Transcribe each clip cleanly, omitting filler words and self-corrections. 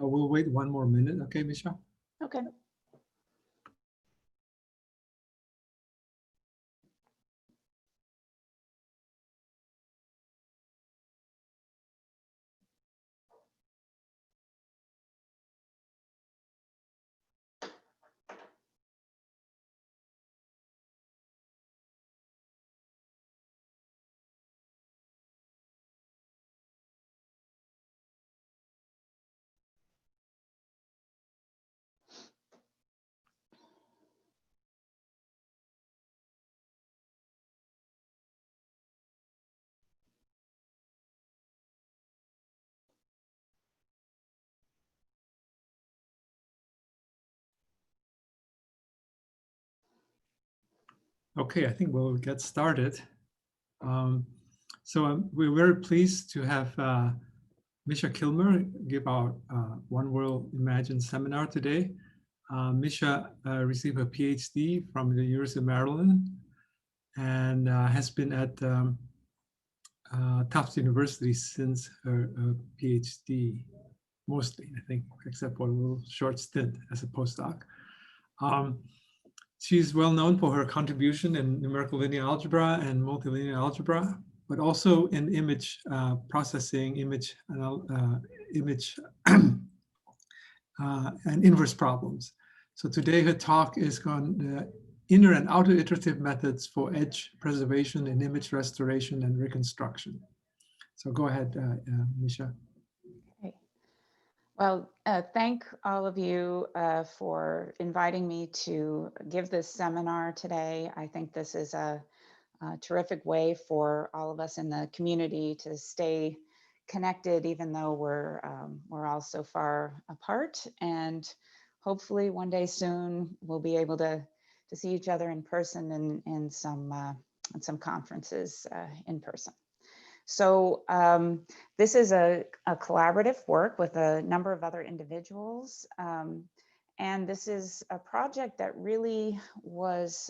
We'll wait one more minute. Okay, Misha? Okay. Okay, I think we'll get started. We're very pleased to have Misha Kilmer give our One World Imagine seminar today. Misha received a PhD from the University of Maryland and has been at Tufts University since her PhD, mostly, I think, except for a little short stint as a postdoc. She's well known for her contribution in numerical linear algebra and multilinear algebra, but also in image processing, image and inverse problems. So today her talk is on inner and outer iterative methods for edge preservation in image restoration and reconstruction. So go ahead, Misha. Okay. Well, thank all of you for inviting me to give this seminar today. I think this is a terrific way for all of us in the community to stay connected, even though we're all so far apart. And hopefully one day soon we'll be able to see each other in person in some conferences in person. So this is a collaborative work with a number of other individuals. And this is a project that really was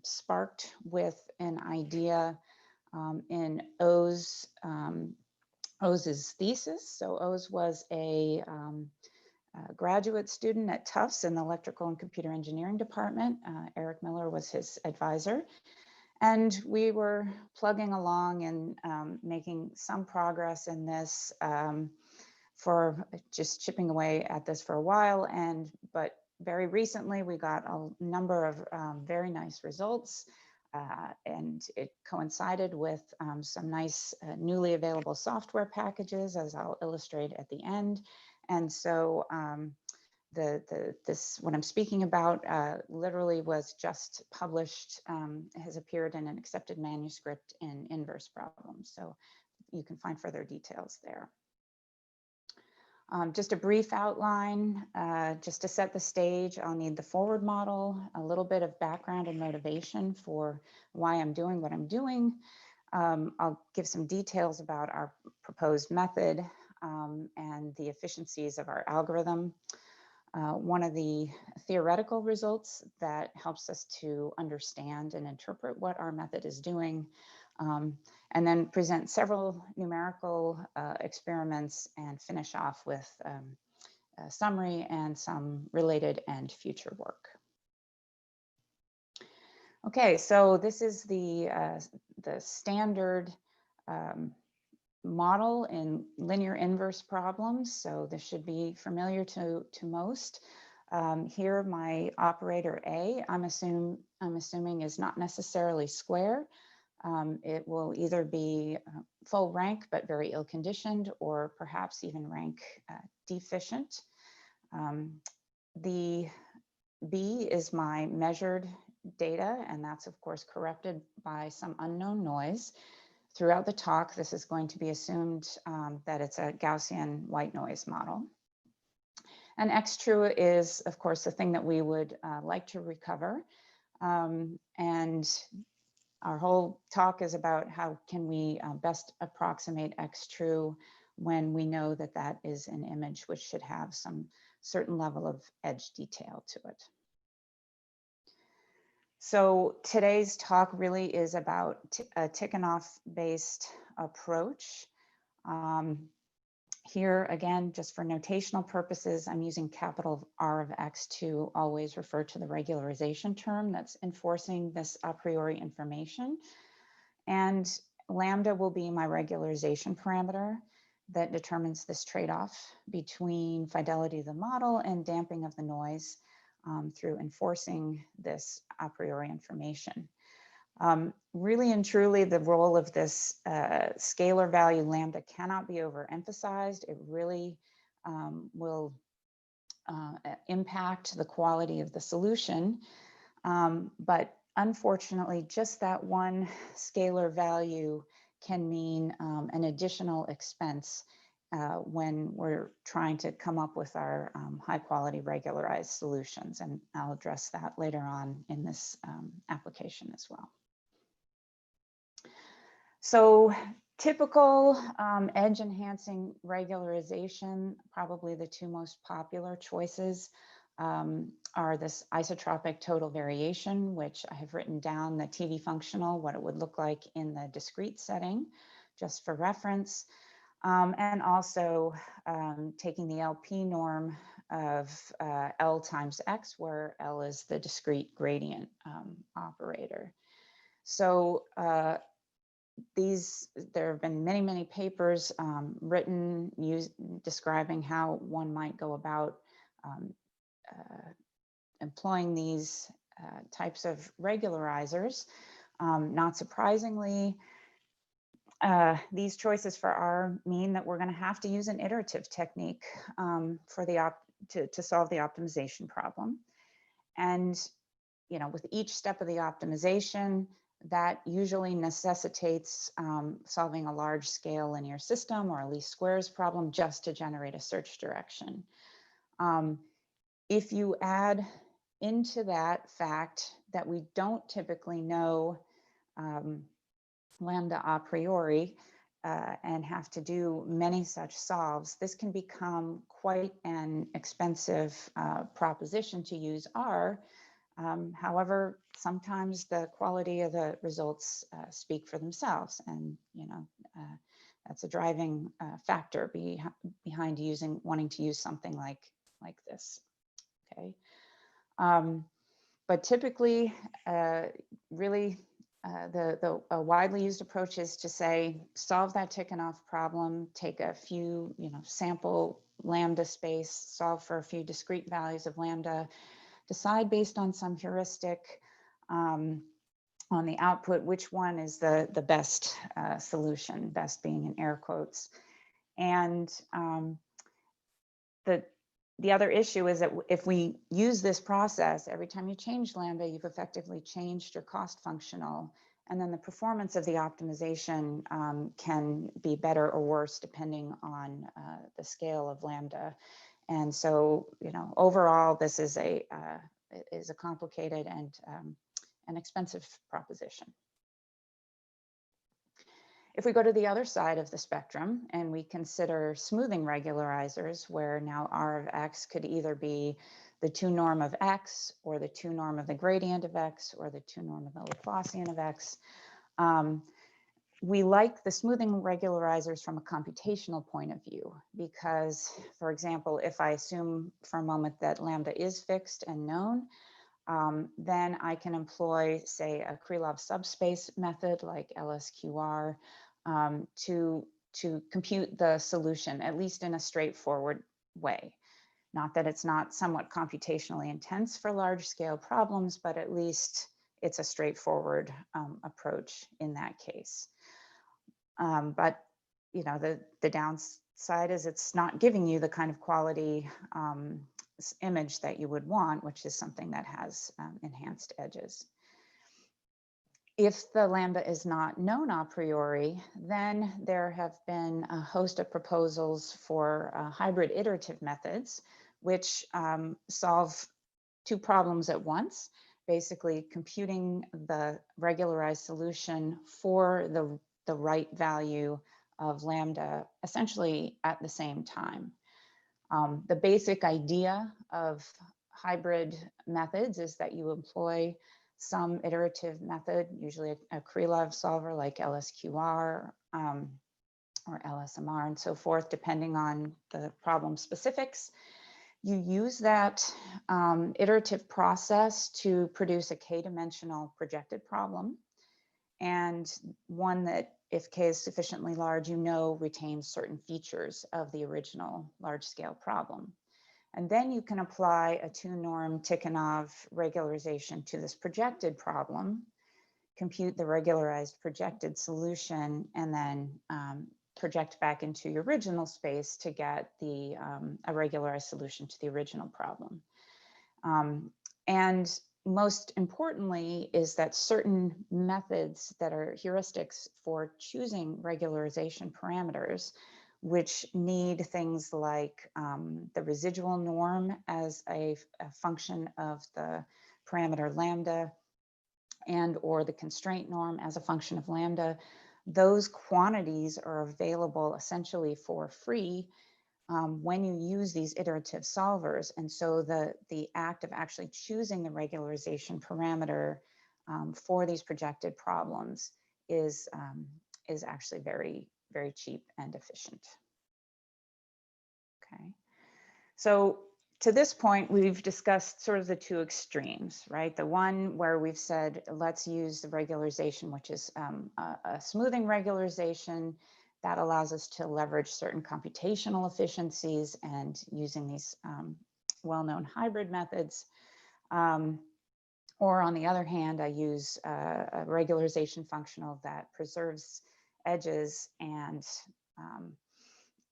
sparked with an idea in O's thesis. So O's was a graduate student at Tufts in the electrical and computer engineering department. Eric Miller was his advisor. And we were plugging along and making some progress in this for just chipping away at this for a while. But very recently we got a number of very nice results. And it coincided with some nice newly available software packages, as I'll illustrate at the end. And so what I'm speaking about literally was just published, has appeared in an accepted manuscript in inverse problems. So you can find further details there. Just a brief outline, just to set the stage, I'll need the forward model, a little bit of background and motivation for why I'm doing what I'm doing. I'll give some details about our proposed method and the efficiencies of our algorithm. One of the theoretical results that helps us to understand and interpret what our method is doing, and then present several numerical experiments and finish off with a summary and some related and future work. Okay, so this is the standard model in linear inverse problems. So this should be familiar to most. Here, my operator A, I'm assuming is not necessarily square. It will either be full rank, but very ill conditioned, or perhaps even rank deficient. The B is my measured data, and that's of course corrupted by some unknown noise. Throughout the talk, this is going to be assumed that it's a Gaussian white noise model. And X true is, of course, the thing that we would like to recover. And our whole talk is about how can we best approximate X true when we know that that is an image which should have some certain level of edge detail to it. So today's talk really is about a Tikhonov based approach. Here, again, just for notational purposes, I'm using capital R of X to always refer to the regularization term that's enforcing this a priori information. And lambda will be my regularization parameter that determines this trade-off between fidelity of the model and damping of the noise through enforcing this a priori information. Really and truly, the role of this scalar value lambda cannot be overemphasized. It really will impact the quality of the solution. But unfortunately, just that one scalar value can mean an additional expense when we're trying to come up with our high quality regularized solutions. And I'll address that later on in this application as well. So typical edge enhancing regularization, probably the two most popular choices are this isotropic total variation, which I have written down the TV functional, what it would look like in the discrete setting, just for reference. And also taking the LP norm of L times X, where L is the discrete gradient operator. So there have been many, many papers written describing how one might go about employing these types of regularizers. Not surprisingly, these choices for R mean that we're going to have to use an iterative technique for to solve the optimization problem. And with each step of the optimization, that usually necessitates solving a large scale linear system or a least squares problem just to generate a search direction. If you add into that fact that we don't typically know lambda a priori and have to do many such solves, this can become quite an expensive proposition to use R. However, sometimes the quality of the results speak for themselves, and that's a driving factor behind wanting to use something like this. Okay, but typically, really, the widely used approach is to say solve that Tikhonov problem, take a few sample lambda space, solve for a few discrete values of lambda. Decide based on some heuristic on the output, which one is the best solution, best being in air quotes. And the other issue is that if we use this process, every time you change lambda, you've effectively changed your cost functional. And then the performance of the optimization can be better or worse depending on the scale of lambda. And so, overall, this is a complicated and an expensive proposition. If we go to the other side of the spectrum and we consider smoothing regularizers, where now R of X could either be the 2 norm of X or the 2 norm of the gradient of X or the 2 norm of the Laplacian of X, we like the smoothing regularizers from a computational point of view, because, for example, if I assume for a moment that lambda is fixed and known, then I can employ, say, a Krylov subspace method like LSQR to compute the solution, at least in a straightforward way. Not that it's not somewhat computationally intense for large scale problems, but at least it's a straightforward approach in that case. But the downside is it's not giving you the kind of quality image that you would want, which is something that has enhanced edges. If the lambda is not known a priori, then there have been a host of proposals for hybrid iterative methods, which solve 2 problems at once, basically computing the regularized solution for the right value of lambda essentially at the same time. The basic idea of hybrid methods is that you employ some iterative method, usually a Krylov solver like LSQR, or LSMR and so forth, depending on the problem specifics. You use that iterative process to produce a k-dimensional projected problem, and one that, if k is sufficiently large, you know retains certain features of the original large-scale problem. And then you can apply a two-norm Tikhonov regularization to this projected problem, compute the regularized projected solution, and then project back into your original space to get the a regularized solution to the original problem. And most importantly is that certain methods that are heuristics for choosing regularization parameters, which need things like the residual norm as a function of the parameter lambda, and or the constraint norm as a function of lambda, those quantities are available essentially for free when you use these iterative solvers. And so the act of actually choosing the regularization parameter for these projected problems is actually very, very cheap and efficient. Okay, so to this point, we've discussed sort of the two extremes, right? The one where we've said, let's use the regularization, which is a smoothing regularization that allows us to leverage certain computational efficiencies and using these well-known hybrid methods. Or on the other hand, I use a regularization functional that preserves edges, and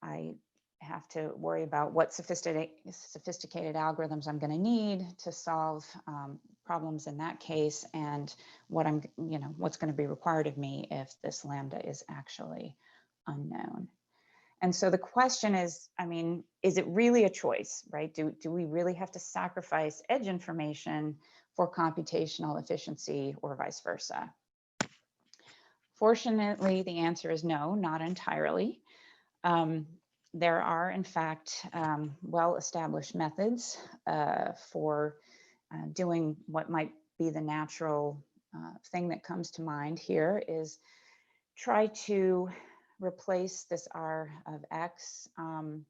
I have to worry about what sophisticated algorithms I'm going to need to solve problems in that case, and what what's going to be required of me if this lambda is actually unknown. And so the question is, I mean, is it really a choice, right? Do we really have to sacrifice edge information for computational efficiency, or vice versa? Fortunately, the answer is no, not entirely. There are, in fact, well-established methods for doing what might be the natural thing that comes to mind here, is try to replace this R of X and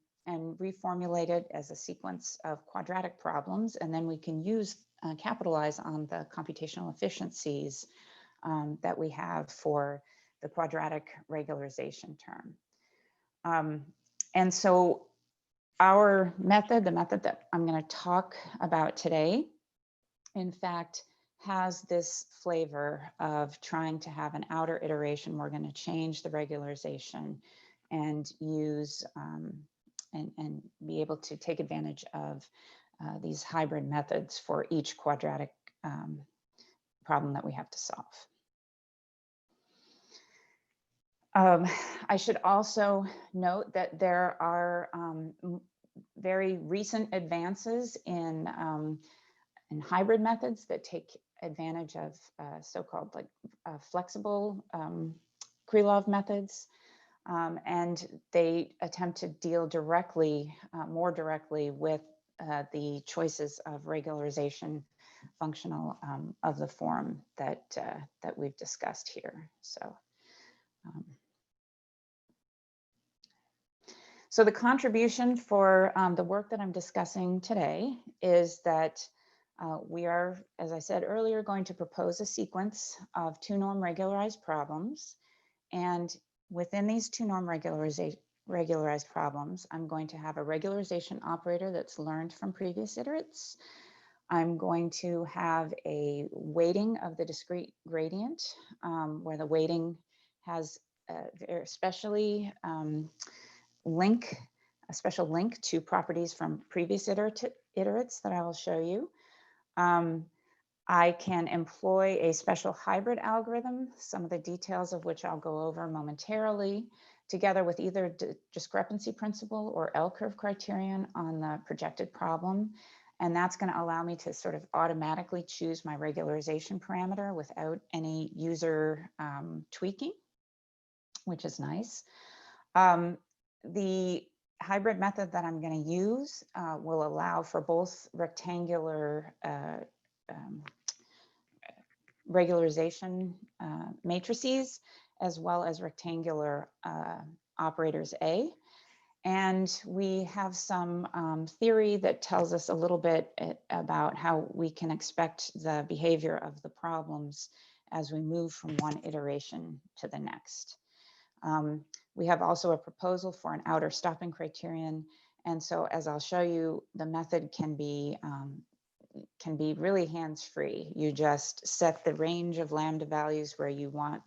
reformulate it as a sequence of quadratic problems. And then we can capitalize on the computational efficiencies that we have for the quadratic regularization term. And so our method, the method that I'm going to talk about today, in fact, has this flavor of trying to have an outer iteration. We're going to change the regularization and use and be able to take advantage of these hybrid methods for each quadratic problem that we have to solve. I should also note that there are very recent advances in hybrid methods that take advantage of so-called flexible Krylov methods, and they attempt to deal directly, more directly, with the choices of regularization functional of the form that we've discussed here. So the contribution for the work that I'm discussing today is that we are, as I said earlier, going to propose a sequence of two-norm regularized problems. And within these two-norm regularized problems, I'm going to have a regularization operator that's learned from previous iterates. I'm going to have a weighting of the discrete gradient, where the weighting has a special link to properties from previous iterates that I will show you. I can employ a special hybrid algorithm, some of the details of which I'll go over momentarily, together with either discrepancy principle or L-curve criterion on the projected problem. And that's going to allow me to sort of automatically choose my regularization parameter without any user tweaking, which is nice. The hybrid method that I'm going to use will allow for both rectangular regularization matrices, as well as rectangular operators A. And we have some theory that tells us a little bit about how we can expect the behavior of the problems as we move from one iteration to the next. We have also a proposal for an outer stopping criterion. And so as I'll show you, the method can be really hands-free. You just set the range of lambda values where you want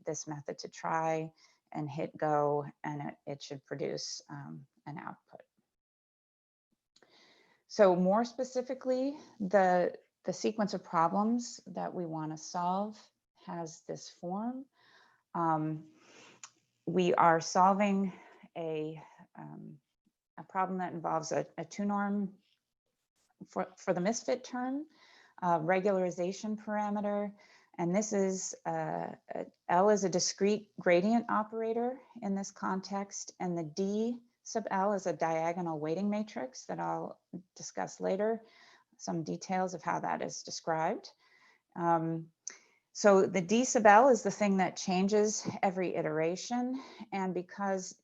this method to try and hit go, and it should produce an output. So more specifically, the sequence of problems that we want to solve has this form. We are solving a problem that involves a two-norm for the misfit term, regularization parameter. And this is, L is a discrete gradient operator in this context, and the D sub L is a diagonal weighting matrix that I'll discuss later, some details of how that is described. So the D sub L is the thing that changes every iteration. And because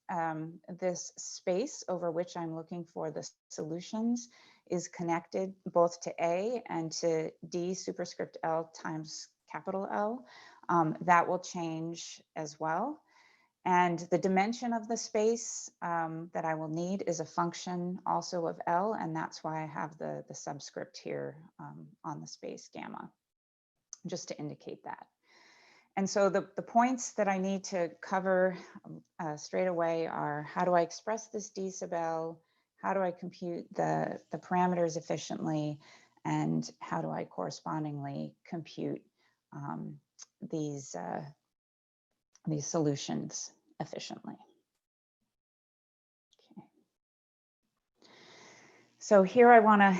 this space over which I'm looking for the solutions is connected both to A and to D superscript L times capital L, that will change as well. And the dimension of the space that I will need is a function also of L, and that's why I have the subscript here on the space gamma, just to indicate that. And so the points that I need to cover straight away are: how do I express this D sub L? How do I compute the parameters efficiently? And how do I correspondingly compute these solutions efficiently? Okay. So here I want to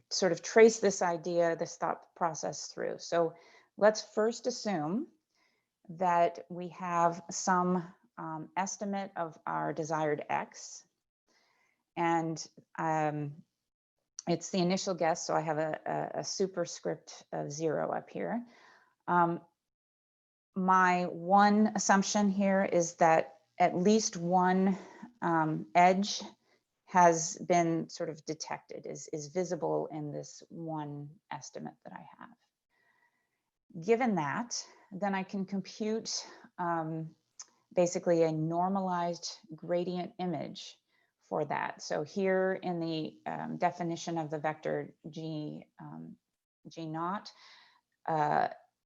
sort of trace this idea, this thought process through. So let's first assume that we have some estimate of our desired X. And it's the initial guess, so I have a superscript of 0 up here. My one assumption here is that at least one edge has been sort of detected, is visible in this one estimate that I have. Given that, then I can compute basically a normalized gradient image for that. So here in the definition of the vector G naught,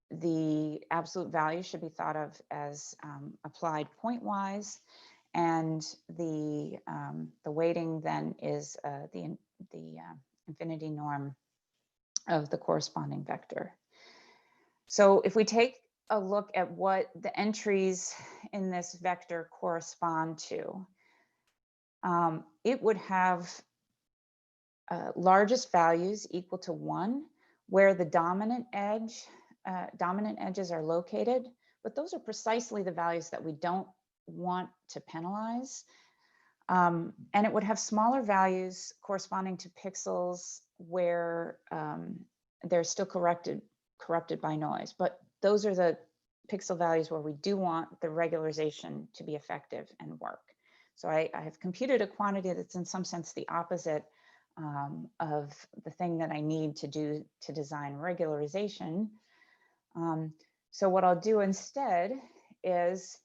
the absolute value should be thought of as applied pointwise, and the weighting then is the infinity norm of the corresponding vector. So if we take a look at what the entries in this vector correspond to, it would have largest values equal to 1, where the dominant edges are located, but those are precisely the values that we don't want to penalize. And it would have smaller values corresponding to pixels where they're still corrupted by noise, but those are the pixel values where we do want the regularization to be effective and work. So I have computed a quantity that's in some sense the opposite of the thing that I need to do to design regularization. So what I'll do instead is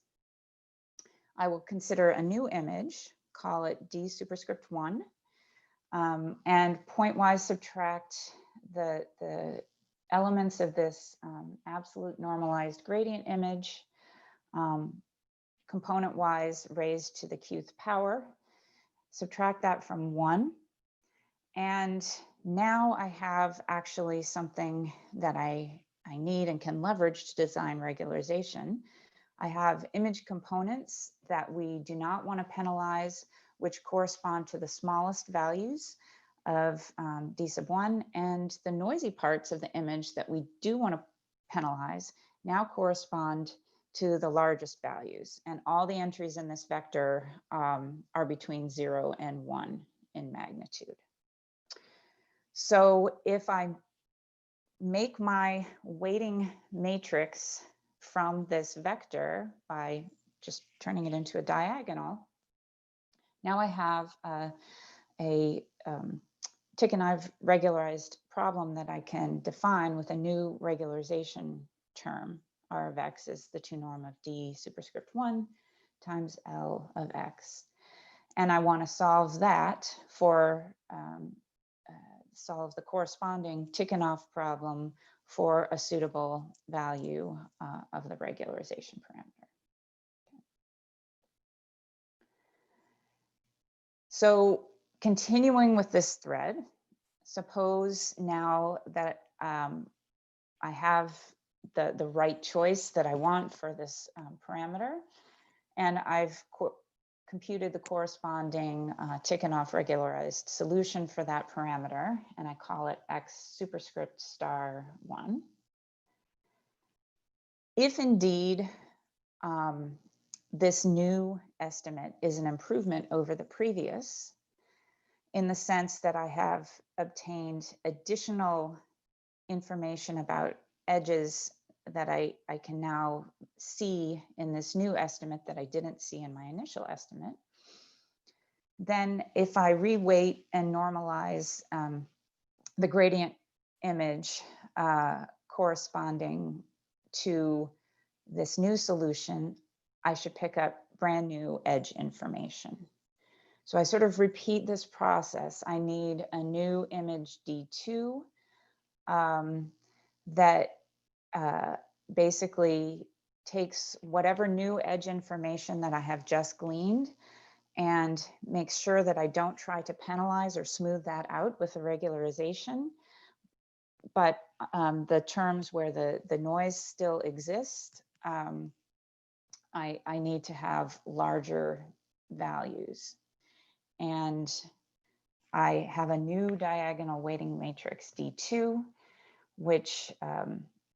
I will consider a new image, call it D superscript 1, and pointwise subtract the elements of this absolute normalized gradient image, component-wise raised to the qth power, subtract that from 1. And now I have actually something that I need and can leverage to design regularization. I have image components that we do not want to penalize, which correspond to the smallest values of D sub 1, and the noisy parts of the image that we do want to penalize now correspond to the largest values. And all the entries in this vector are between 0 and 1 in magnitude. So if I make my weighting matrix from this vector by just turning it into a diagonal, now I have a Tikhonov regularized problem that I can define with a new regularization term. R of x is the 2 norm of d superscript 1 times L of x. And I want to solve that for solve the corresponding Tikhonov problem for a suitable value of the regularization parameter. So continuing with this thread, suppose now that I have the right choice that I want for this parameter, and I've computed the corresponding Tikhonov regularized solution for that parameter, and I call it x superscript star 1. If indeed this new estimate is an improvement over the previous, in the sense that I have obtained additional information about edges that I can now see in this new estimate that I didn't see in my initial estimate, then if I reweight and normalize the gradient image corresponding to this new solution, I should pick up brand new edge information. So I sort of repeat this process. I need a new image D2 that basically takes whatever new edge information that I have just gleaned and makes sure that I don't try to penalize or smooth that out with a regularization. But the terms where the noise still exists, I need to have larger values. And I have a new diagonal weighting matrix D2, which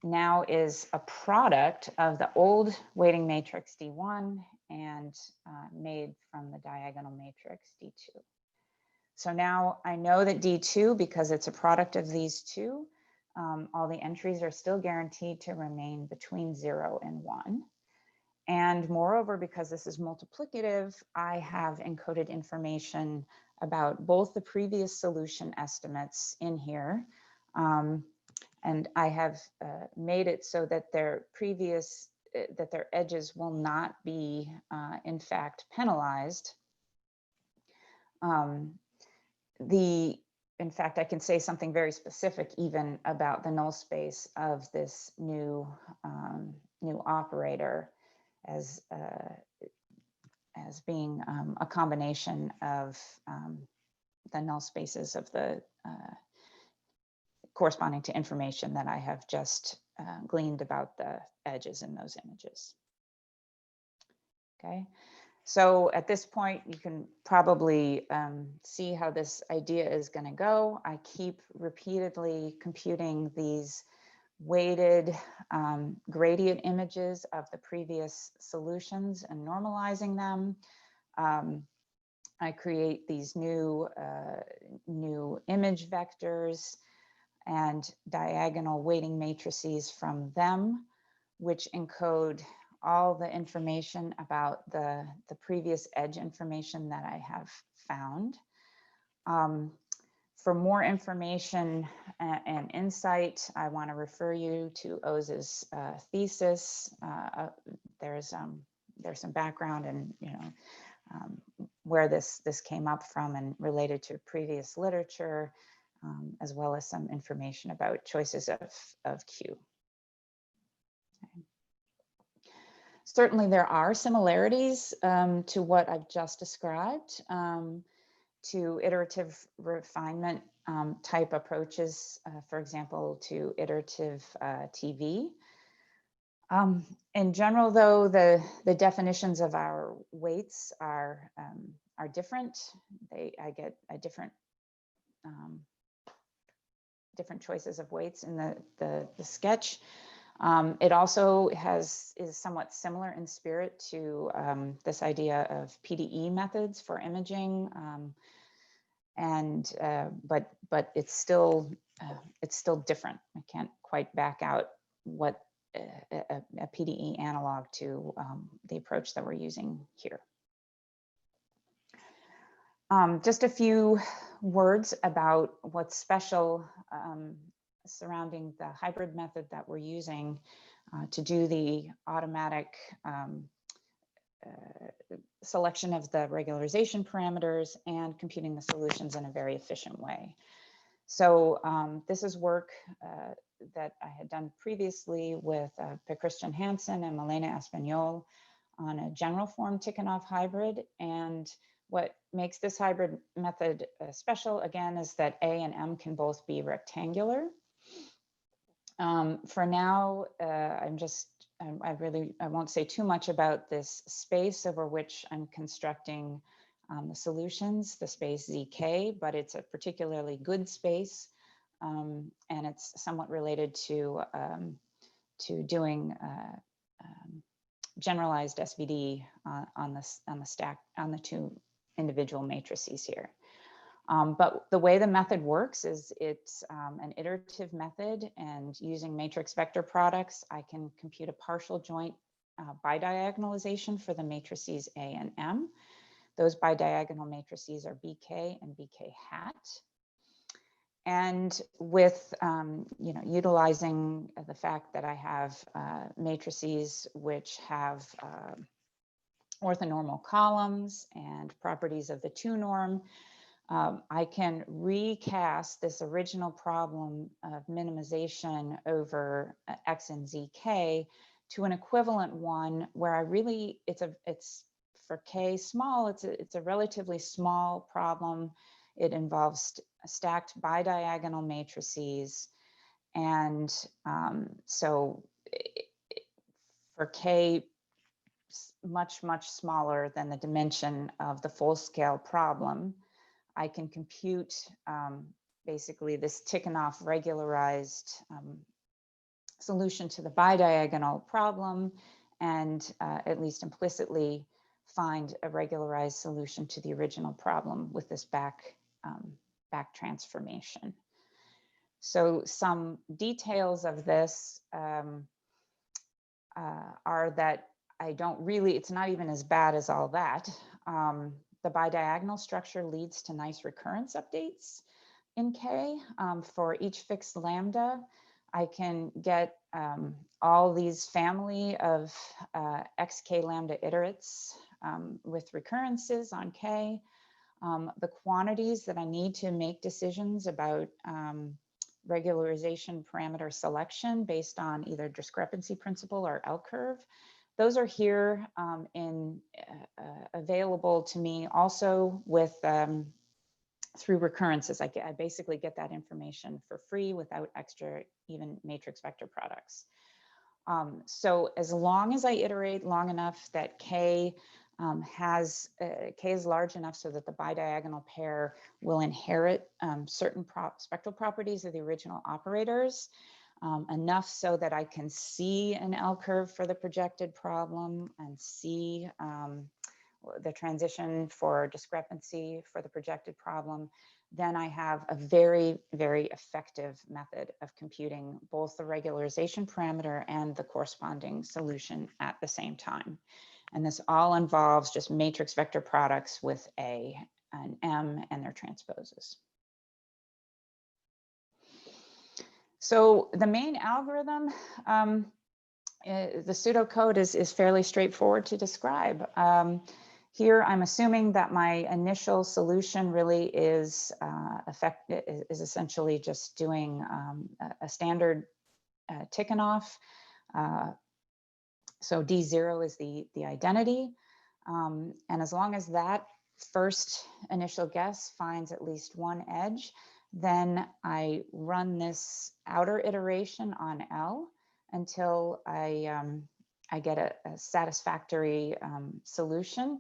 now is a product of the old weighting matrix D1 and made from the diagonal matrix D2. So now I know that D2, because it's a product of these two, all the entries are still guaranteed to remain between 0 and 1. And moreover, because this is multiplicative, I have encoded information about both the previous solution estimates in here, and I have made it so that their edges will not be, in fact, penalized. In fact, I can say something very specific even about the null space of this new operator as being a combination of the null spaces of the corresponding to information that I have just gleaned about the edges in those images. Okay, so at this point, you can probably see how this idea is going to go. I keep repeatedly computing these weighted gradient images of the previous solutions and normalizing them. I create these new image vectors and diagonal weighting matrices from them, which encode all the information about the previous edge information that I have found. For more information and insight, I want to refer you to Oz's thesis. There's some background and where this came up from and related to previous literature, as well as some information about choices of Q. Okay. Certainly, there are similarities to what I've just described. To iterative refinement type approaches, for example, to iterative TV. In general, though, the definitions of our weights are different. I get a different choices of weights in the sketch. It also is somewhat similar in spirit to this idea of PDE methods for imaging, but it's still different. I can't quite back out what a PDE analog to the approach that we're using here. Just a few words about what's special surrounding the hybrid method that we're using to do the automatic selection of the regularization parameters and computing the solutions in a very efficient way. So this is work that I had done previously with Per Christian Hansen and Milena Español on a general form Tikhonov hybrid. And what makes this hybrid method special, again, is that A and M can both be rectangular. For now, I won't say too much about this space over which I'm constructing the solutions, the space ZK, but it's a particularly good space, and it's somewhat related to doing generalized SVD on the two individual matrices here. But the way the method works is it's an iterative method, and using matrix vector products, I can compute a partial joint bidiagonalization for the matrices A and M. Those bidiagonal matrices are BK and BK hat. And with utilizing the fact that I have matrices which have orthonormal columns and properties of the 2 norm, I can recast this original problem of minimization over X and ZK to an equivalent one where it's for K small, it's a relatively small problem. It involves stacked bidiagonal matrices. And so for K much, much smaller than the dimension of the full scale problem, I can compute basically this Tikhonov regularized solution to the bidiagonal problem, and at least implicitly find a regularized solution to the original problem with this back transformation. So some details of this are that it's not even as bad as all that. The bidiagonal structure leads to nice recurrence updates in K. For each fixed lambda, I can get all these family of xk lambda iterates with recurrences on K. The quantities that I need to make decisions about regularization parameter selection based on either discrepancy principle or L curve, those are here available to me also with through recurrences. I basically get that information for free without extra even matrix vector products. So as long as I iterate long enough that K is large enough so that the bidiagonal pair will inherit certain spectral properties of the original operators, enough so that I can see an L curve for the projected problem and see the transition for discrepancy for the projected problem, then I have a very, very effective method of computing both the regularization parameter and the corresponding solution at the same time. And this all involves just matrix vector products with A and M and their transposes. So the main algorithm, the pseudocode is fairly straightforward to describe. Here, I'm assuming that my initial solution really is essentially just doing a standard Tikhonov. So D0 is the identity. And as long as that first initial guess finds at least one edge, then I run this outer iteration on L until I get a satisfactory solution.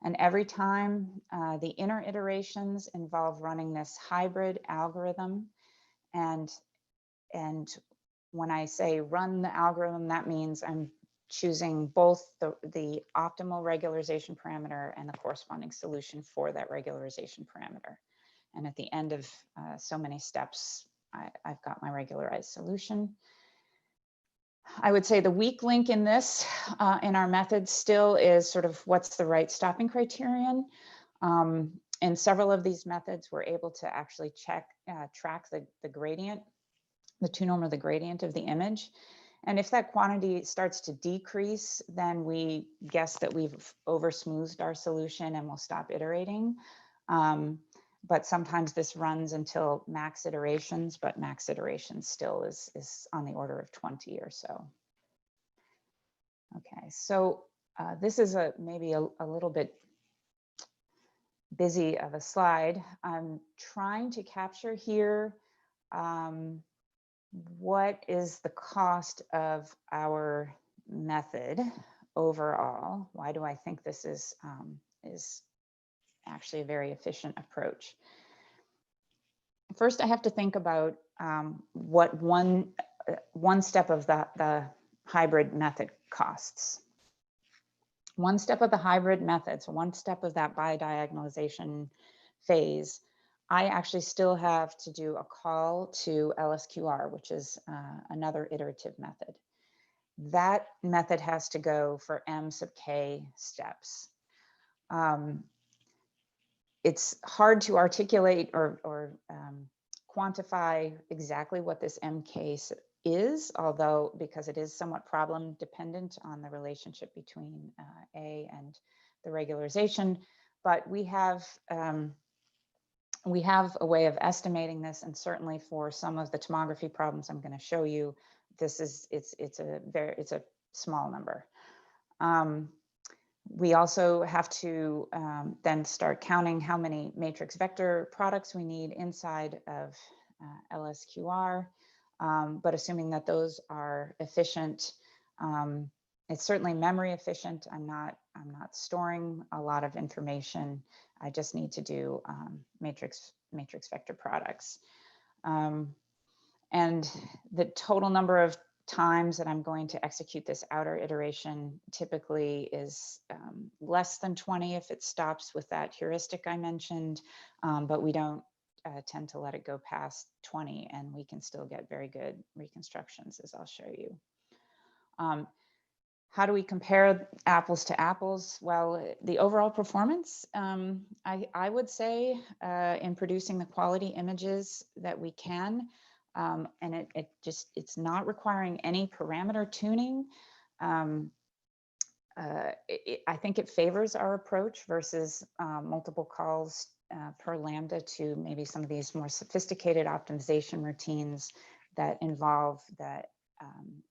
And every time the inner iterations involve running this hybrid algorithm. And when I say run the algorithm, that means I'm choosing both the optimal regularization parameter and the corresponding solution for that regularization parameter. And at the end of so many steps, I've got my regularized solution. I would say the weak link in this, in our method still is sort of what's the right stopping criterion. In several of these methods, we're able to actually track the gradient, the two-norm of the gradient of the image. And if that quantity starts to decrease, then we guess that we've over-smoothed our solution and we'll stop iterating. But sometimes this runs until max iterations, but max iterations still is on the order of 20 or so. Okay, so this is maybe a little bit busy of a slide. I'm trying to capture here what is the cost of our method overall. Why do I think this is actually a very efficient approach? First, I have to think about what one step of the hybrid method costs. One step of the hybrid method, so one step of that bidiagonalization phase, I actually still have to do a call to LSQR, which is another iterative method. That method has to go for m sub k steps. It's hard to articulate or quantify exactly what this MK is, although because it is somewhat problem dependent on the relationship between A and the regularization, but we have a way of estimating this, and certainly for some of the tomography problems I'm going to show you, this is it's a small number. We also have to then start counting how many matrix vector products we need inside of LSQR, but assuming that those are efficient. It's certainly memory efficient. I'm not storing a lot of information. I just need to do matrix vector products. And the total number of times that I'm going to execute this outer iteration typically is less than 20 if it stops with that heuristic I mentioned, but we don't tend to let it go past 20, and we can still get very good reconstructions, as I'll show you. How do we compare apples to apples? Well, the overall performance, I would say in producing the quality images that we can, and it's not requiring any parameter tuning. I think it favors our approach versus multiple calls per lambda to maybe some of these more sophisticated optimization routines that involve the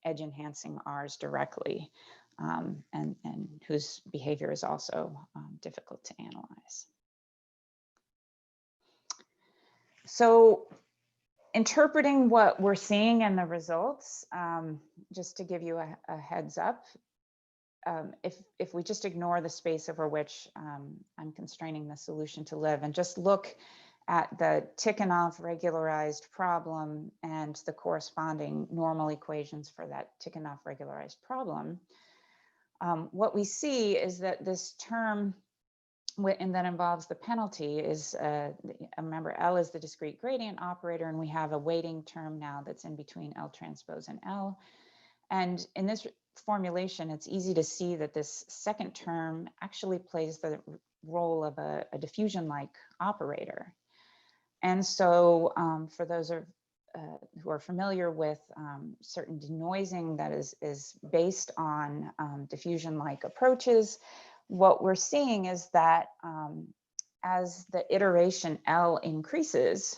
edge enhancing Rs directly, and whose behavior is also difficult to analyze. So interpreting what we're seeing in the results, just to give you a heads up, if we just ignore the space over which I'm constraining the solution to live and just look at the Tikhonov regularized problem and the corresponding normal equations for that Tikhonov regularized problem, what we see is that this term and that involves the penalty is, remember, L is the discrete gradient operator, and we have a weighting term now that's in between L transpose and L. And in this formulation, it's easy to see that this second term actually plays the role of a diffusion-like operator. And so for those who are familiar with certain denoising that is based on diffusion-like approaches, what we're seeing is that as the iteration L increases,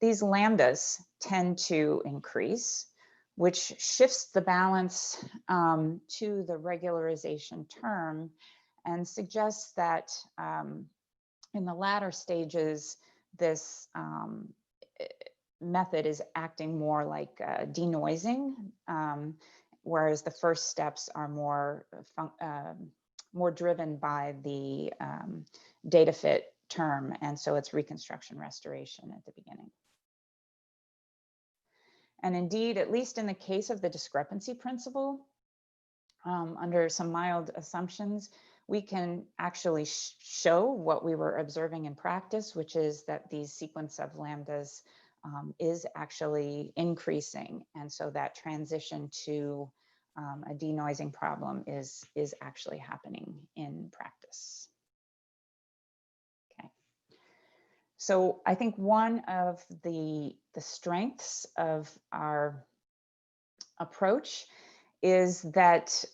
these lambdas tend to increase, which shifts the balance to the regularization term and suggests that in the latter stages, this method is acting more like denoising, whereas the first steps are more driven by the data fit term, and so it's reconstruction restoration at the beginning. And indeed, at least in the case of the discrepancy principle, under some mild assumptions, we can actually show what we were observing in practice, which is that these sequence of lambdas is actually increasing. And so that transition to a denoising problem is actually happening in practice. Okay. So I think one of the strengths of our approach is that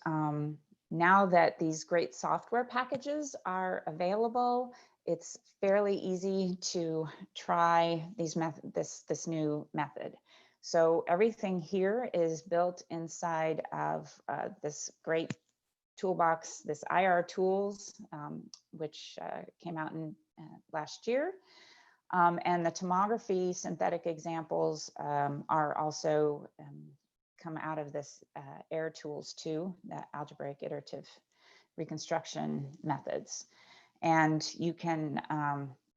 now that these great software packages are available, it's fairly easy to try these this new method. So everything here is built inside of this great toolbox, this IR tools, which came out in last year. And the tomography synthetic examples are also come out of this air tools too, the algebraic iterative reconstruction methods. And you can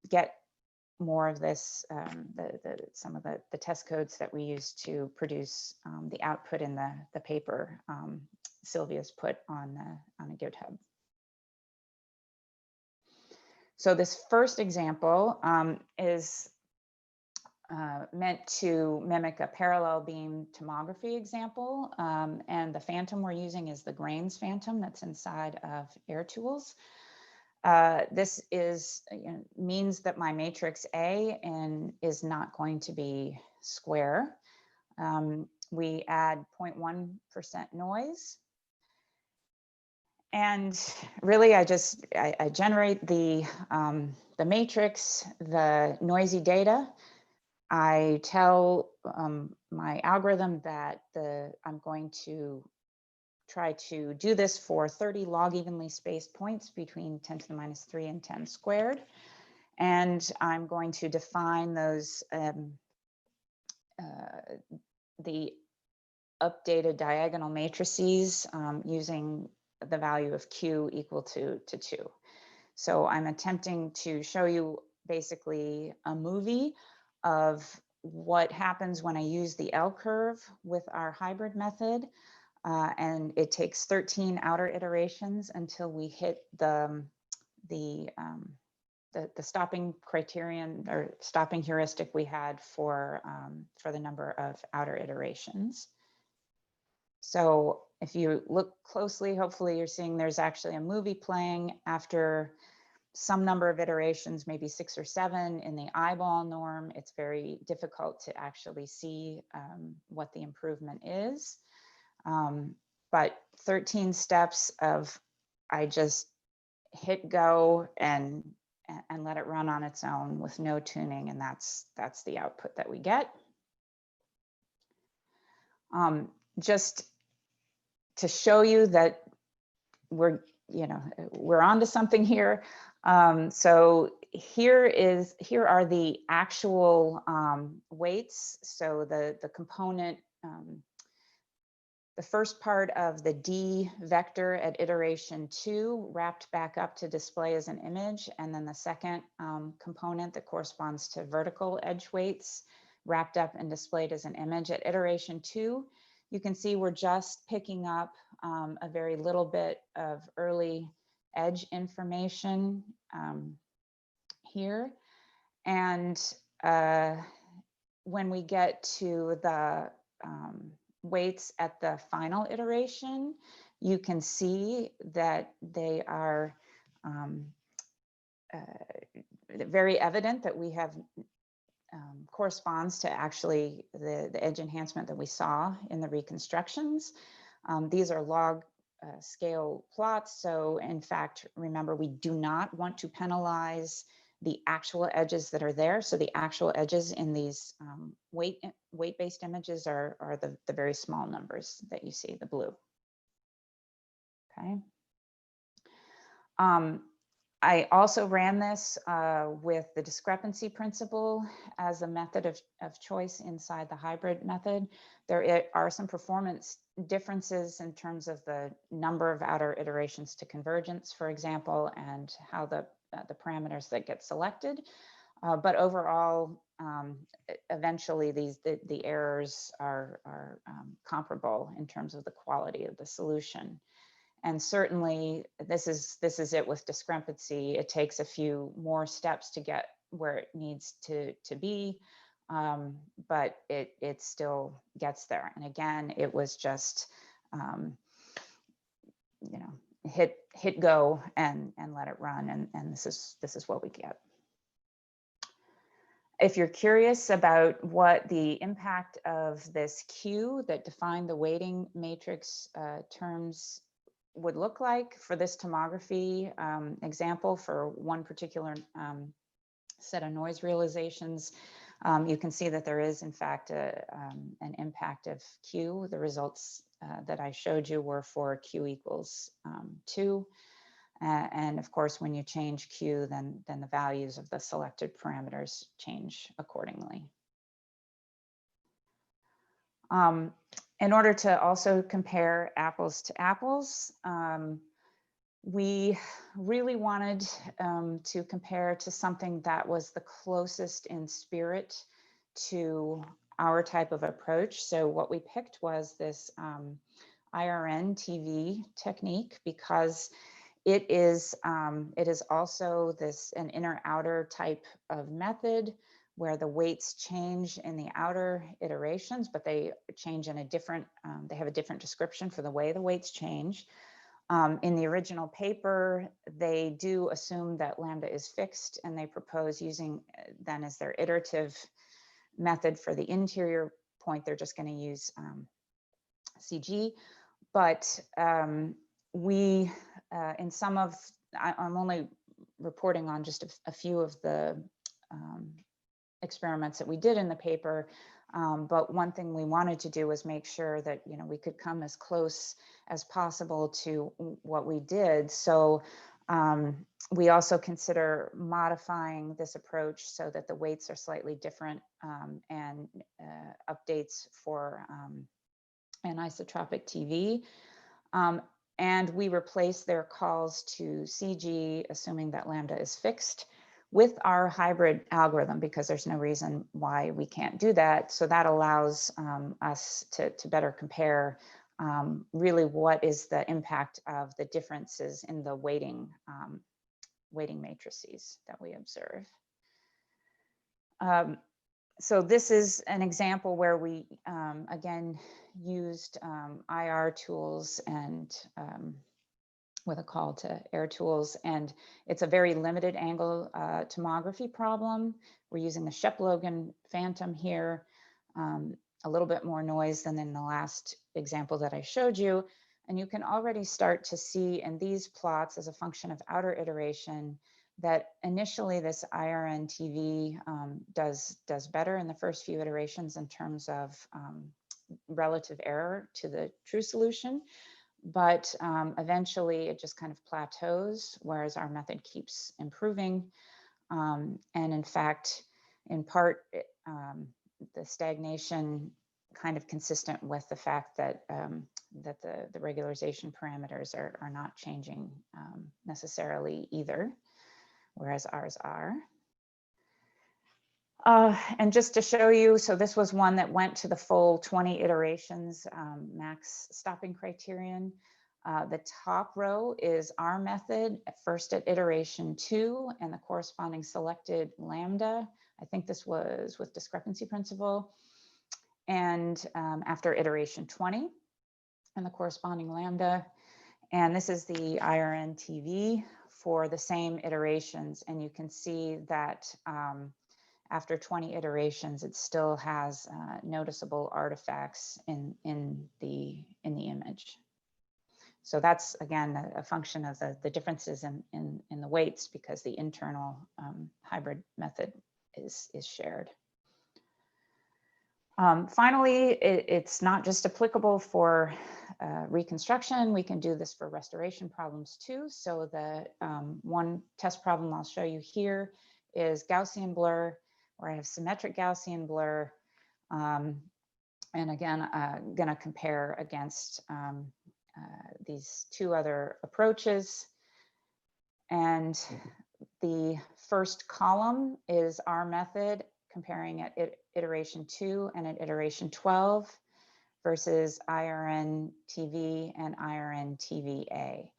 get more of this, some of the test codes that we use to produce the output in the paper Sylvia's put on a GitHub. So this first example is meant to mimic a parallel beam tomography example. And the phantom we're using is the grains phantom that's inside of air tools. This is, means that my matrix A is not going to be square. We add 0.1% noise. And really, I generate the matrix, the noisy data. I tell my algorithm that I'm going to try to do this for 30 log evenly spaced points between 10 to the minus 3 and 10 squared. And I'm going to define those, the updated diagonal matrices using the value of Q equal to 2. So I'm attempting to show you basically a movie of what happens when I use the L curve with our hybrid method. And it takes 13 outer iterations until we hit the stopping criterion or stopping heuristic we had for the number of outer iterations. So if you look closely, hopefully you're seeing there's actually a movie playing after some number of iterations, maybe 6 or 7 in the eyeball norm. It's very difficult to actually see what the improvement is. But 13 steps of I just hit go and let it run on its own with no tuning, and that's the output that we get. Just to show you that we're onto something here. So here are the actual weights. So the component, the first part of the D vector at iteration 2 wrapped back up to display as an image, and then the second component that corresponds to vertical edge weights wrapped up and displayed as an image at iteration 2. You can see we're just picking up a very little bit of early edge information here. And when we get to the weights at the final iteration, you can see that they are very evident that we have corresponds to actually the edge enhancement that we saw in the reconstructions. These are log scale plots. So in fact, remember, we do not want to penalize the actual edges that are there. So the actual edges in these weight-based images are the very small numbers that you see, the blue. Okay. I also ran this with the discrepancy principle as a method of choice inside the hybrid method. There are some performance differences in terms of the number of outer iterations to convergence, for example, and how the parameters that get selected. But overall, eventually the errors are comparable in terms of the quality of the solution. And certainly this is it with discrepancy. It takes a few more steps to get where it needs to be, but it still gets there. And again, it was just you know, hit go and let it run, and this is what we get. If you're curious about what the impact of this Q that defined the weighting matrix terms would look like for this tomography example for one particular set of noise realizations, you can see that there is in fact an impact of Q. The results that I showed you were for Q equals 2. And of course, when you change Q, then the values of the selected parameters change accordingly. In order to also compare apples to apples, we really wanted to compare to something that was the closest in spirit to our type of approach. So what we picked was this IRN TV technique, because it is also an inner-outer type of method where the weights change in the outer iterations, but they change in a different, they have a different description for the way the weights change. In the original paper, they do assume that lambda is fixed, and they propose using then as their iterative method for the interior point, they're just going to use CG. But we, in some of, I'm only reporting on just a few of the experiments that we did in the paper. But one thing we wanted to do was make sure that, you know, we could come as close as possible to what we did. So we also consider modifying this approach so that the weights are slightly different, and updates for anisotropic TV. And we replace their calls to CG, assuming that lambda is fixed, with our hybrid algorithm, because there's no reason why we can't do that. So that allows us to better compare really what is the impact of the differences in the weighting matrices that we observe. So this is an example where we, again, used IR tools and with a call to air tools. And it's a very limited angle tomography problem. We're using the Shep-Logan Phantom here, a little bit more noise than in the last example that I showed you. And you can already start to see in these plots as a function of outer iteration that initially this IRN TV does better in the first few iterations in terms of relative error to the true solution. But eventually it just kind of plateaus, whereas our method keeps improving. And in fact, in part, the stagnation kind of consistent with the fact that that the regularization parameters are not changing necessarily either, whereas ours are. And just to show you, so this was one that went to the full 20 iterations max stopping criterion. The top row is our method, first at iteration 2 and the corresponding selected lambda. I think this was with discrepancy principle. And after iteration 20 and the corresponding lambda. And this is the IRN TV for the same iterations. And you can see that after 20 iterations, it still has noticeable artifacts in the image. So that's, again, a function of the differences in the weights, because the internal hybrid method is shared. Finally, it's not just applicable for reconstruction. We can do this for restoration problems too. So the one test problem I'll show you here is Gaussian blur, where I have symmetric Gaussian blur. And again, going to compare against these two other approaches. And the first column is our method, comparing at iteration 2 and at iteration 12 versus IRN TV and IRN TVA.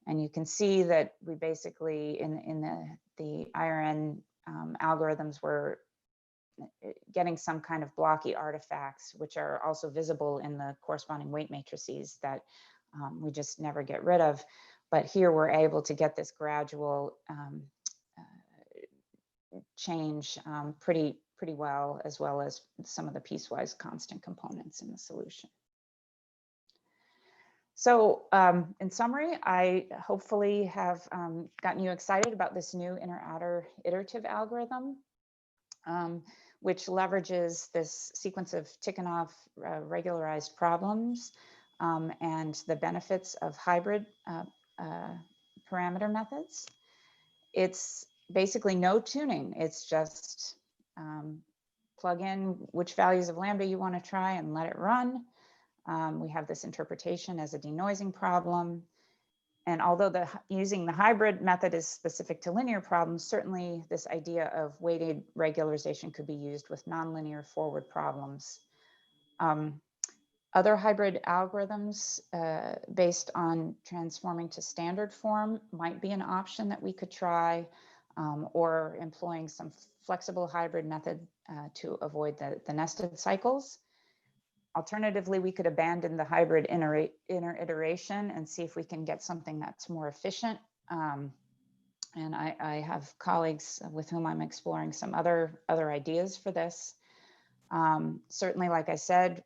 And you can see that we basically, in the IRN algorithms, were getting some kind of blocky artifacts, which are also visible in the corresponding weight matrices that we just never get rid of. But here we're able to get this gradual change pretty well as some of the piecewise constant components in the solution. So in summary, I hopefully have gotten you excited about this new inner-outer iterative algorithm, which leverages this sequence of Tikhonov regularized problems and the benefits of hybrid parameter methods. It's basically no tuning. It's just plug in which values of lambda you want to try and let it run. We have this interpretation as a denoising problem. And although using the hybrid method is specific to linear problems, certainly this idea of weighted regularization could be used with nonlinear forward problems. Other hybrid algorithms based on transforming to standard form might be an option that we could try, or employing some flexible hybrid method to avoid the nested cycles. Alternatively, we could abandon the hybrid inner iteration and see if we can get something that's more efficient. And I have colleagues with whom I'm exploring some other ideas for this. Certainly, like I said,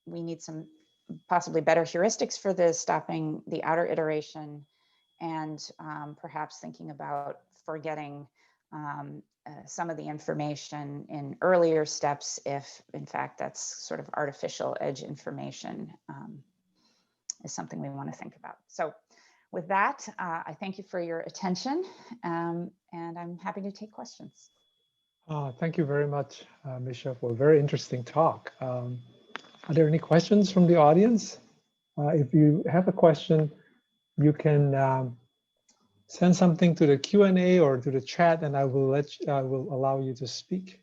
we need some possibly better heuristics for this, stopping the outer iteration, and perhaps thinking about forgetting some of the information in earlier steps, if in fact that's sort of artificial edge information, is something we want to think about. So with that, I thank you for your attention, and I'm happy to take questions. Thank you very much, Misha, for a very interesting talk. Are there any questions from the audience? If you have a question, you can send something to the Q&A or to the chat, and I will allow you to speak.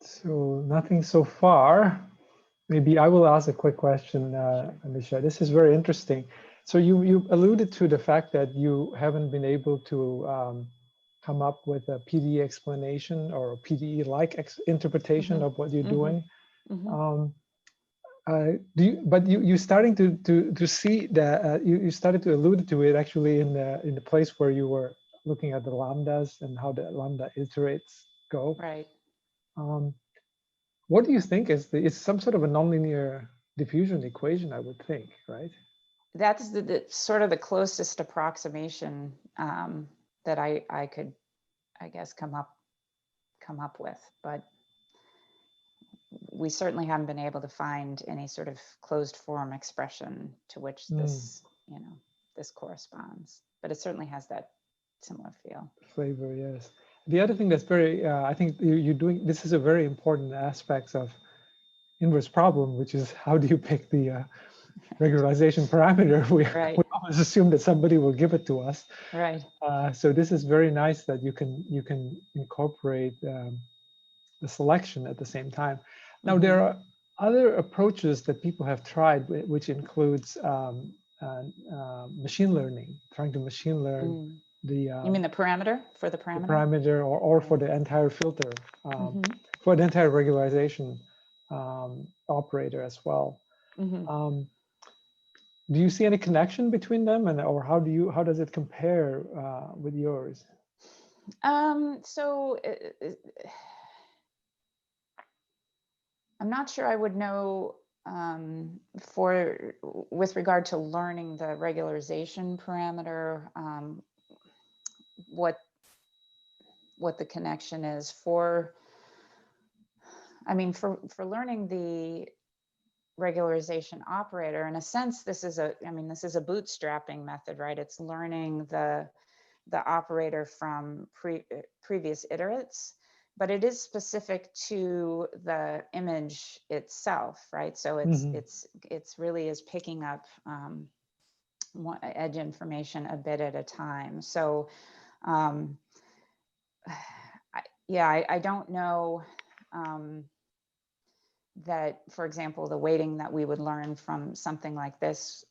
So nothing so far. Maybe I will ask a quick question, Misha. This is very interesting. So you alluded to the fact that you haven't been able to come up with a PDE explanation or a PDE-like interpretation of what you're doing. But you're starting to see that you started to allude to it actually in the place where you were looking at the lambdas and how the lambda iterates go. Right. What do you think is it's some sort of a nonlinear diffusion equation, I would think, right? That's the sort of the closest approximation that I could, I guess, come up with, but we certainly haven't been able to find any sort of closed form expression to which this, this corresponds. But it certainly has that similar feel. Flavor, yes. The other thing that's very, I think you're doing, this is a very important aspect of inverse problem, which is how do you pick the regularization parameter? We always assume that somebody will give it to us. Right. So this is very nice that you can incorporate the selection at the same time. Now there are other approaches that people have tried, which includes machine learning, trying to machine learn the. You mean the parameter for the parameter? The parameter, or for the entire filter, for the entire regularization operator as well. Do you see any connection between them, or how does it compare with yours? So I'm not sure I would know with regard to learning the regularization parameter, what the connection is for. I mean, for learning the regularization operator, in a sense, this is a bootstrapping method, right? It's learning the operator from previous iterates, but it is specific to the image itself, right? So it's really is picking up edge information a bit at a time. So I don't know that, for example, the weighting that we would learn from something like this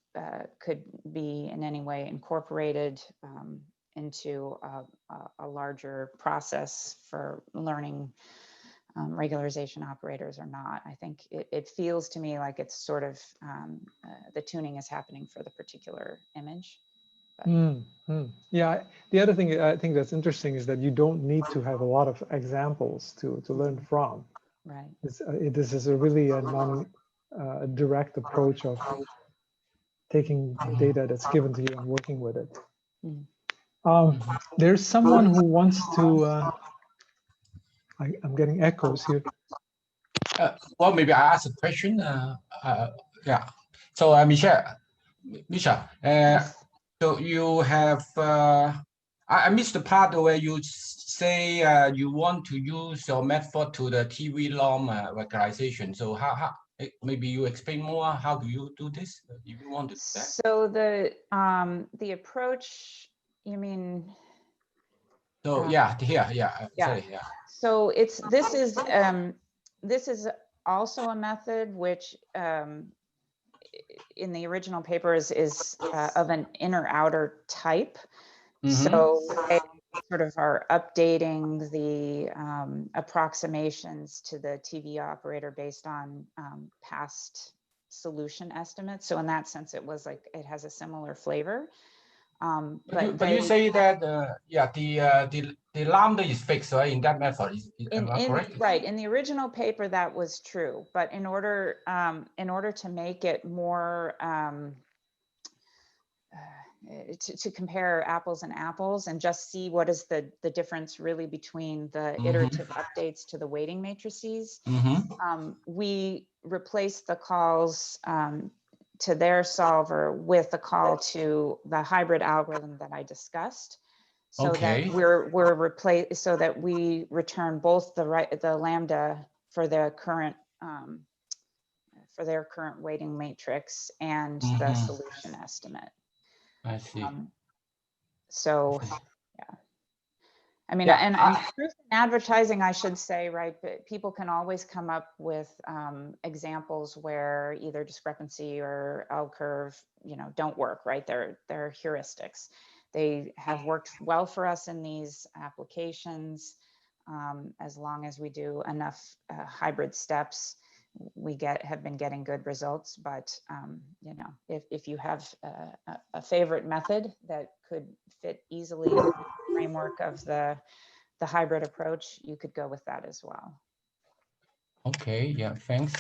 could be in any way incorporated into a larger process for learning regularization operators or not. I think it feels to me like it's sort of the tuning is happening for the particular image. Yeah, the other thing I think that's interesting is that you don't need to have a lot of examples to learn from. Right. This is a really a non-direct approach of taking data that's given to you and working with it. There's someone who wants to, I'm getting echoes here. Well, maybe I ask a question. Yeah. So, Misha, Yes. so you have, I missed the part where you say you want to use your method to the TV norm regularization. So how maybe you explain more, how do you do this if you want to do that? So the approach, you mean? So yeah. Sorry, yeah. So this is also a method which in the original paper is of an inner-outer type. So they sort of are updating the approximations to the TV operator based on past solution estimates. So in that sense, it was like it has a similar flavor. But you say that the lambda is fixed, right? In that method, am I correct? Right. In the original paper, that was true. But in order to make it more to compare apples and apples and just see what is the difference really between the iterative updates to the weighting matrices, we replaced the calls to their solver with a call to the hybrid algorithm that I discussed, so that we're replaced, so that we return both the lambda for their current weighting matrix and the solution estimate. I see. So yeah, I mean, and truth in advertising, I should say, right, but people can always come up with examples where either discrepancy or L curve, don't work, right? They're heuristics. They have worked well for us in these applications. As long as we do enough hybrid steps, we have been getting good results. But if you have a favorite method that could fit easily in the framework of the hybrid approach, you could go with that as well. Okay, yeah, thanks.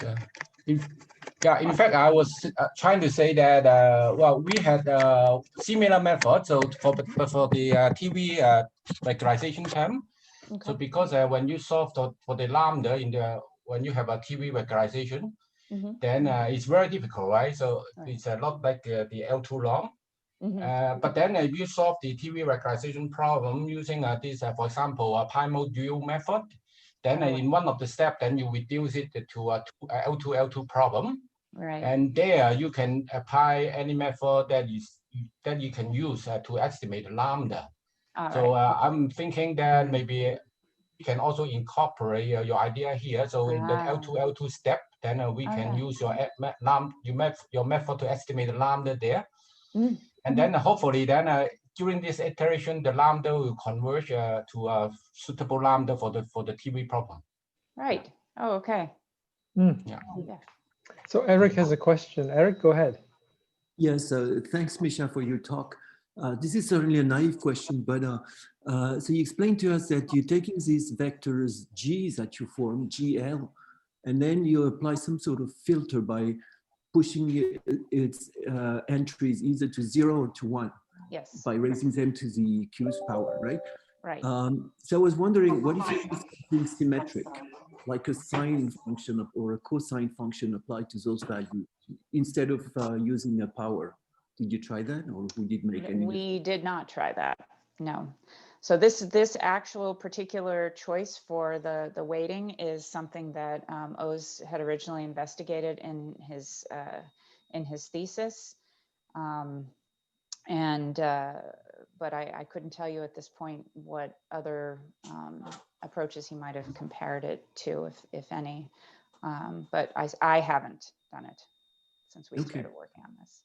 In fact, I was trying to say that well, we had a similar method. So for the TV regularization term. Okay. So because when you solve for the lambda when you have a TV regularization, then it's very difficult, right? So it's a lot like the L2 long. But then if you solve the TV regularization problem using this, for example, a Pimo dual method, then in one of the steps, then you reduce it to a L2 problem. Right. And there you can apply any method that you can use to estimate lambda. So I'm thinking that maybe you can also incorporate your idea here. So in the L2 step, then we can use your method to estimate the lambda there. And then hopefully then during this iteration, the lambda will converge to a suitable lambda for the TV problem. Right. Oh, okay. Yeah. So Eric has a question. Eric, go ahead. Yes, thanks, Misha, for your talk. This is certainly a naive question, but so you explained to us that you're taking these vectors G's that you form, GL, and then you apply some sort of filter by pushing its entries either to 0 or to 1. Yes. By raising them to the q's power, right? Right. So I was wondering, what if you use something symmetric, like a sine function or a cosine function applied to those values instead of using a power? Did you try that, or who did make any? We did not try that. No. So this actual particular choice for the weighting is something that Oz had originally investigated in his thesis, and but I couldn't tell you at this point what other approaches he might have compared it to, if any. But I haven't done it since we started working on this.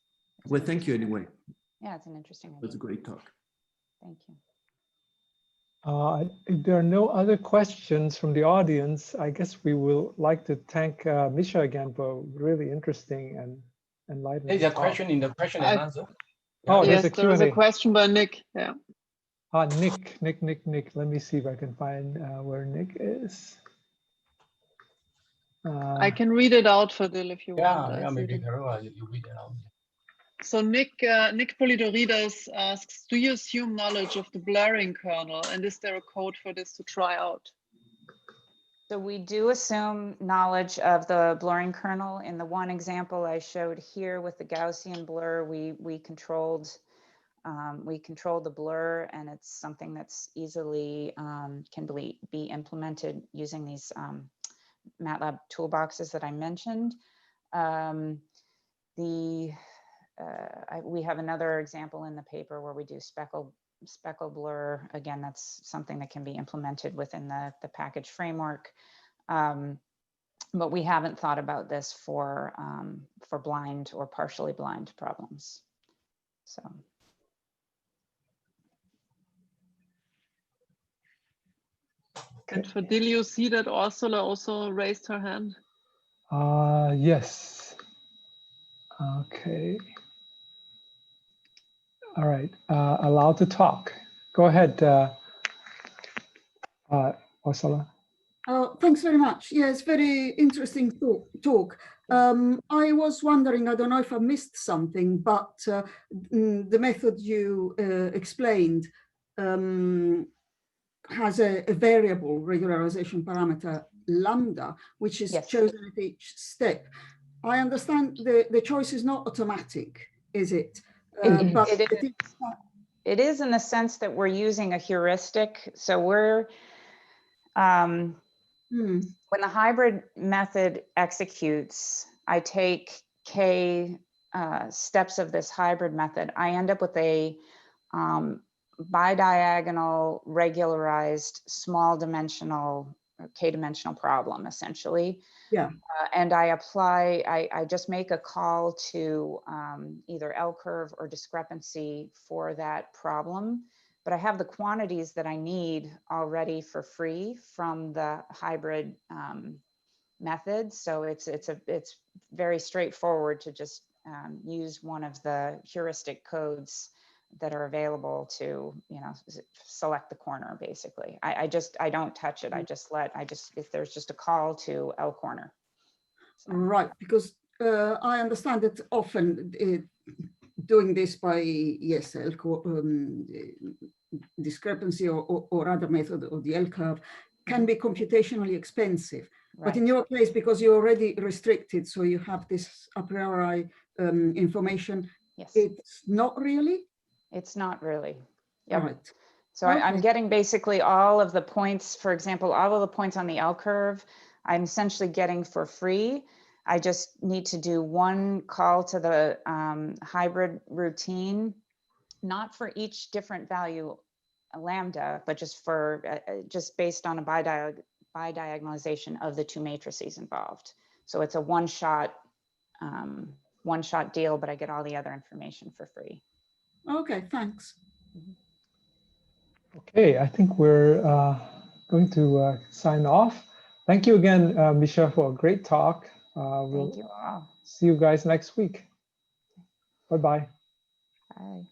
Well, thank you anyway. Yeah, it's an interesting idea. It was a great talk. Thank you. If there are no other questions from the audience, I guess we will like to thank Misha again for really interesting and enlightening There's a talk. question in the question and answer. Oh, Yeah. there's Yes, a there was a Q&A. question by Nick. Yeah. Nick. Let me see if I can find where Nick is. I can read it out for Dil if you want. Yeah, I see maybe it. Carola, you read it out. So Nick Polidorides asks, do you assume knowledge of the blurring kernel, and is there a code for this to try out? So we do assume knowledge of the blurring kernel. In the one example I showed here with the Gaussian blur, we controlled the blur, and it's something that's easily can be implemented using these MATLAB toolboxes that I mentioned. We have another example in the paper where we do speckle blur. Again, that's something that can be implemented within the package framework. But we haven't thought about this for blind or partially blind problems. So. And for Dil, you see that Ursula also raised her hand? Yes. Okay. All right. Allowed to talk. Go ahead, Ursula. Thanks very much. Yeah, it's very interesting talk. I was wondering, I don't know if I missed something, but the method you explained has a variable regularization parameter lambda, which is chosen at each step. I understand the choice is not automatic, is it? It is in the sense that we're using a heuristic. So we're, when the hybrid method executes, I take k steps of this hybrid method. I end up with a bidiagonal regularized small dimensional k-dimensional problem, essentially. Yeah. And I just make a call to either L curve or discrepancy for that problem, but I have the quantities that I need already for free from the hybrid method. So it's very straightforward to just use one of the heuristic codes that are available to, select the corner, basically. I don't touch it. If there's just a call to L corner. So. Right, because I understand that often doing this by discrepancy or other method or the L curve can be computationally expensive. Right. But in your case, because you're already restricted, so you have this a priori information, it's not really? It's not really. Yep. Right. So okay. I'm getting basically all of the points, for example, all of the points on the L curve, I'm essentially getting for free. I just need to do one call to the hybrid routine, not for each different value lambda, but just for just based on a bidiagonalization of the two matrices involved. So it's a one-shot deal, but I get all the other information for free. Okay, thanks. Okay, I think we're going to sign off. Thank you again, Misha, for a great talk. We'll Thank you all. See you guys next week. Bye-bye. Bye.